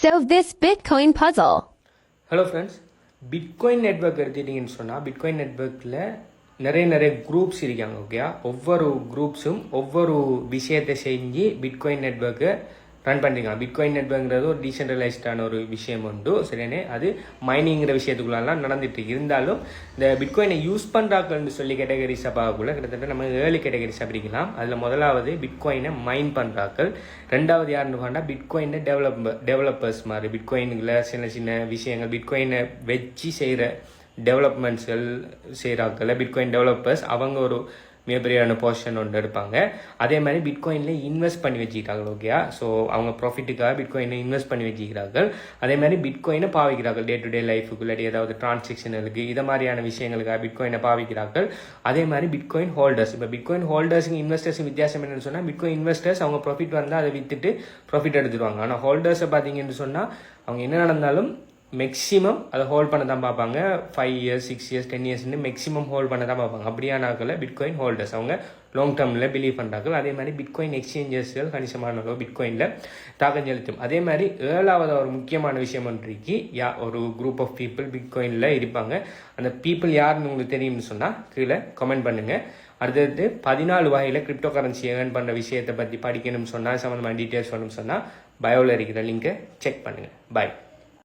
Solve this Bitcoin puzzle. Hello friends, Bitcoin network எடுத்துட்டிங்கன்னு சொன்னால் Bitcoin நெட்வொர்க்கில் நிறைய குரூப்ஸ் இருக்காங்க. ஓகே, ஒவ்வொரு குரூப்ஸும் ஒவ்வொரு விஷயத்தை செஞ்சு பிட்காயின் நெட்வொர்க்கை ரன் பண்ணிருக்காங்க. பிட்காயின் நெட்வொர்க்ங்கிறது ஒரு டீசென்ட்ரலைஸ்டான ஒரு விஷயம் உண்டு, சரியானே. அது மைனிங்கிற விஷயத்துக்குள்ளெல்லாம் நடந்துட்டு இருந்தாலும் இந்த பிட்காயினை யூஸ் பண்ணுறாங்கன்னு சொல்லி கேட்டகரிஸாக பார்க்கக்குள்ள கிட்டத்தட்ட நம்ம 7 கேட்டகரிஸாக பிரிக்கலாம். அதில் முதலாவது பிட்காயினை மைன் பண்ணுறாக்கள், ரெண்டாவது யாருன்னு பார்த்தா பிட்காயினை டெவலப்பர்ஸ் மாதிரி பிட்காயின்களை சின்ன சின்ன விஷயங்கள் பிட்காயினை வச்சு செய்கிற டெவலப்மெண்ட்ஸ்கள் செய்கிறாக்கள் பிட்காயின் டெவலப்பர்ஸ். அவங்க ஒரு மிகப்பெரியான போர்ஷன் ஒன்று எடுப்பாங்க. அதே மாதிரி பிட்காயினில் இன்வெஸ்ட் பண்ணி வச்சுக்கிறார்கள். ஓகே, ஸோ அவங்க ப்ராஃபிட்டுக்காக பிட்காயினை இன்வெஸ்ட் பண்ணி வச்சுக்கிறார்கள். அதே மாதிரி பிட்காயினை பாவிக்கிறார்கள் டே டு டே லைஃபுக்கு, இல்லாட்டி ஏதாவது டிரான்சாக்ஷனுக்கு, இதை மாதிரியான விஷயங்களுக்காக பிட்காயினை பாவிக்கிறார்கள். அதே மாதிரி பிட்காயின் ஹோல்டர்ஸ், இப்போ பிட்காயின் ஹோல்டர்ஸுக்கு இன்வெஸ்டர்ஸுக்கு வித்தியாசம் என்னன்னு சொன்னால், பிட்காயின் இன்வெஸ்டர்ஸ் அவங்க ப்ராஃபிட் வந்தால் அதை விற்றுட்டு ப்ராஃபிட் எடுத்துருவாங்க. ஆனால் ஹோல்டர்ஸை பார்த்தீங்கன்னு சொன்னால் அவங்க என்ன நடந்தாலும் மேக்ஸிமம் அதை ஹோல்ட் பண்ண தான் பார்ப்பாங்க. 5 இயர்ஸ் 6 இயர்ஸ் 10 இயர்ஸ்னு மேக்ஸிமம் ஹோல்ட் பண்ண தான் பார்ப்பாங்க. அப்படியானாக்கள் பிட்காயின் ஹோல்டர்ஸ், அவங்க லாங் டேர்மில் பிலீவ் பண்ணுறாங்க. அதே மாதிரி பிட்காயின் எக்ஸ்சேஞ்சர்ஸ்கள் கணிசமான அளவு பிட்காயினில் தாக்கம் செலுத்தும். அதே மாதிரி 7வது ஒரு முக்கியமான விஷயம் ஒன்றைக்கு ஒரு குரூப் ஆஃப் பீப்புள் பிட்காயினில் இருப்பாங்க. அந்த பீப்புள் யாருன்னு உங்களுக்கு தெரியும்னு சொன்னால் கீழே கமெண்ட் பண்ணுங்கள். அடுத்தது 14 வகையில் கிரிப்டோ கரன்சி ஏர்ன் பண்ணுற விஷயத்தை பற்றி படிக்கணும்னு சொன்னால், சம்மந்தமான டீட்டெயில்ஸ் வேணும்னு சொன்னால் பயோவில் இருக்கிற லிங்கை செக் பண்ணுங்கள். பாய்.